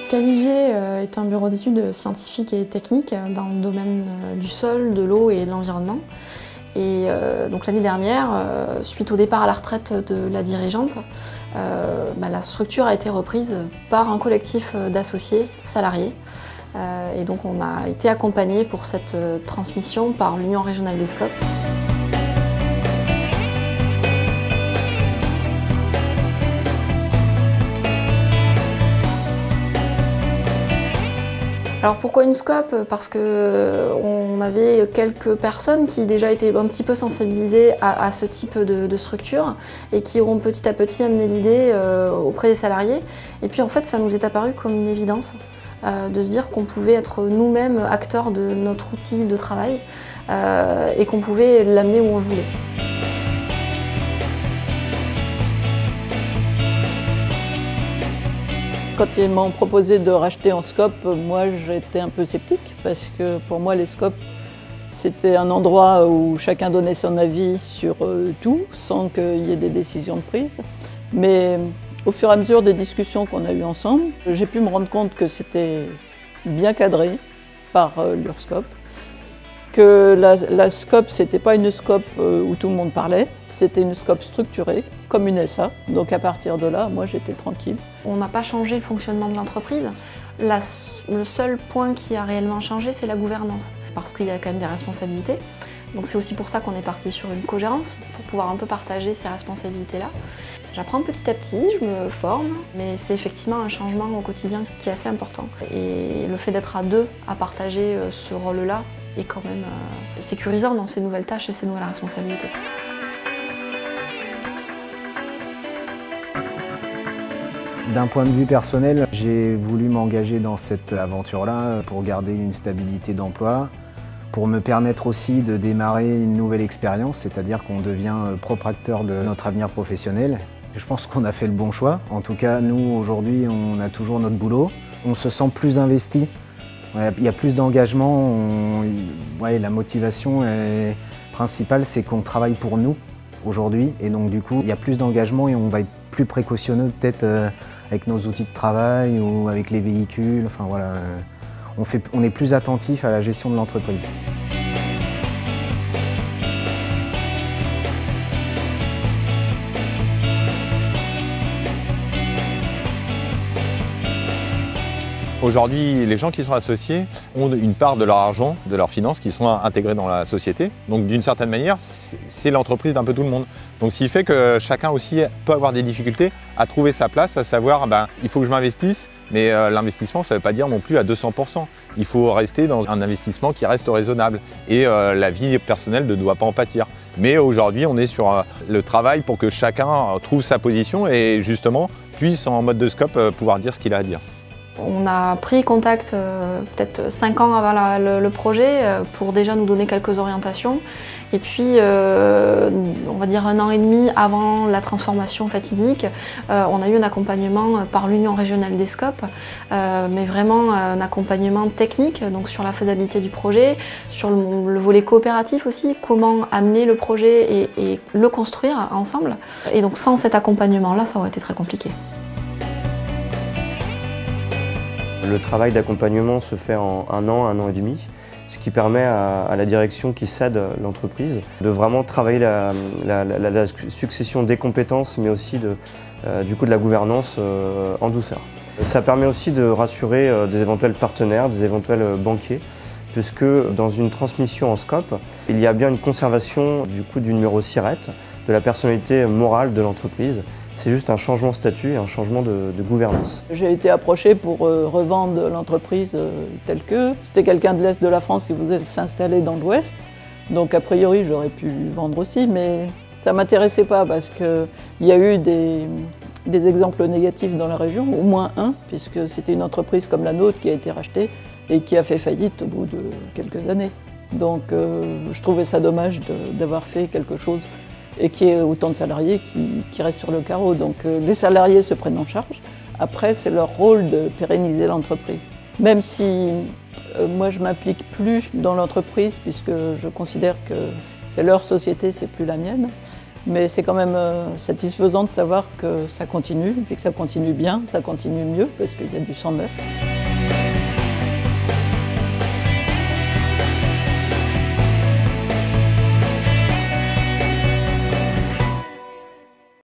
Caligé est un bureau d'études scientifiques et techniques dans le domaine du sol, de l'eau et de l'environnement. Et donc l'année dernière, suite au départ à la retraite de la dirigeante, la structure a été reprise par un collectif d'associés salariés. Et donc on a été accompagné pour cette transmission par l'Union régionale des SCOP. Alors pourquoi une SCOP? Parce qu'on avait quelques personnes qui déjà étaient un petit peu sensibilisées à ce type de structure et qui auront petit à petit amené l'idée auprès des salariés. Et puis en fait ça nous est apparu comme une évidence de se dire qu'on pouvait être nous-mêmes acteurs de notre outil de travail et qu'on pouvait l'amener où on le voulait. Quand ils m'ont proposé de racheter en SCOP, moi j'étais un peu sceptique parce que pour moi les SCOP c'était un endroit où chacun donnait son avis sur tout sans qu'il y ait des décisions de prise. Mais au fur et à mesure des discussions qu'on a eues ensemble, j'ai pu me rendre compte que c'était bien cadré par l'URSCOP, que la SCOP c'était pas une SCOP où tout le monde parlait, c'était une SCOP structurée comme une SA, donc à partir de là, moi j'étais tranquille. On n'a pas changé le fonctionnement de l'entreprise. Le seul point qui a réellement changé, c'est la gouvernance, parce qu'il y a quand même des responsabilités. Donc c'est aussi pour ça qu'on est parti sur une cogérance, pour pouvoir un peu partager ces responsabilités-là. J'apprends petit à petit, je me forme, mais c'est effectivement un changement au quotidien qui est assez important. Et le fait d'être à deux à partager ce rôle-là est quand même sécurisant dans ces nouvelles tâches et ces nouvelles responsabilités. D'un point de vue personnel, j'ai voulu m'engager dans cette aventure-là pour garder une stabilité d'emploi, pour me permettre aussi de démarrer une nouvelle expérience, c'est-à-dire qu'on devient propre acteur de notre avenir professionnel. Je pense qu'on a fait le bon choix. En tout cas, nous, aujourd'hui, on a toujours notre boulot. On se sent plus investi. Il y a plus d'engagement. La motivation principale, c'est qu'on travaille pour nous aujourd'hui. Et donc, du coup, il y a plus d'engagement et on va être plus précautionneux peut-être avec nos outils de travail ou avec les véhicules. Enfin, voilà, on est plus attentif à la gestion de l'entreprise. Aujourd'hui, les gens qui sont associés ont une part de leur argent, de leurs finances qui sont intégrées dans la société. Donc d'une certaine manière, c'est l'entreprise d'un peu tout le monde. Donc ce qui fait que chacun aussi peut avoir des difficultés à trouver sa place, à savoir il faut que je m'investisse, mais l'investissement ça ne veut pas dire non plus à 200%. Il faut rester dans un investissement qui reste raisonnable et la vie personnelle ne doit pas en pâtir. Mais aujourd'hui, on est sur le travail pour que chacun trouve sa position et justement puisse en mode de SCOP pouvoir dire ce qu'il a à dire. On a pris contact peut-être 5 ans avant le projet pour déjà nous donner quelques orientations. Et puis, on va dire 1 an et demi avant la transformation fatidique, on a eu un accompagnement par l'Union régionale des SCOP, mais vraiment un accompagnement technique, donc sur la faisabilité du projet, sur le volet coopératif aussi, comment amener le projet et le construire ensemble. Et donc sans cet accompagnement-là, ça aurait été très compliqué. Le travail d'accompagnement se fait en 1 an et demi, ce qui permet à la direction qui cède l'entreprise de vraiment travailler la succession des compétences, mais aussi de la gouvernance en douceur. Ça permet aussi de rassurer des éventuels partenaires, des éventuels banquiers, puisque dans une transmission en SCOP, il y a bien une conservation du numéro SIRET, de la personnalité morale de l'entreprise. C'est juste un changement de statut et un changement de gouvernance. J'ai été approché pour revendre l'entreprise telle que. C'était quelqu'un de l'Est de la France qui voulait s'installer dans l'Ouest. Donc a priori j'aurais pu vendre aussi, mais ça ne m'intéressait pas parce qu'il y a eu des exemples négatifs dans la région, au moins un, puisque c'était une entreprise comme la nôtre qui a été rachetée et qui a fait faillite au bout de quelques années. Donc je trouvais ça dommage d'avoir fait quelque chose et qu'il y ait autant de salariés qui restent sur le carreau. Donc les salariés se prennent en charge. Après, c'est leur rôle de pérenniser l'entreprise. Même si moi, je ne m'implique plus dans l'entreprise puisque je considère que c'est leur société, c'est plus la mienne. Mais c'est quand même satisfaisant de savoir que ça continue, et que ça continue bien, ça continue mieux, parce qu'il y a du sang neuf.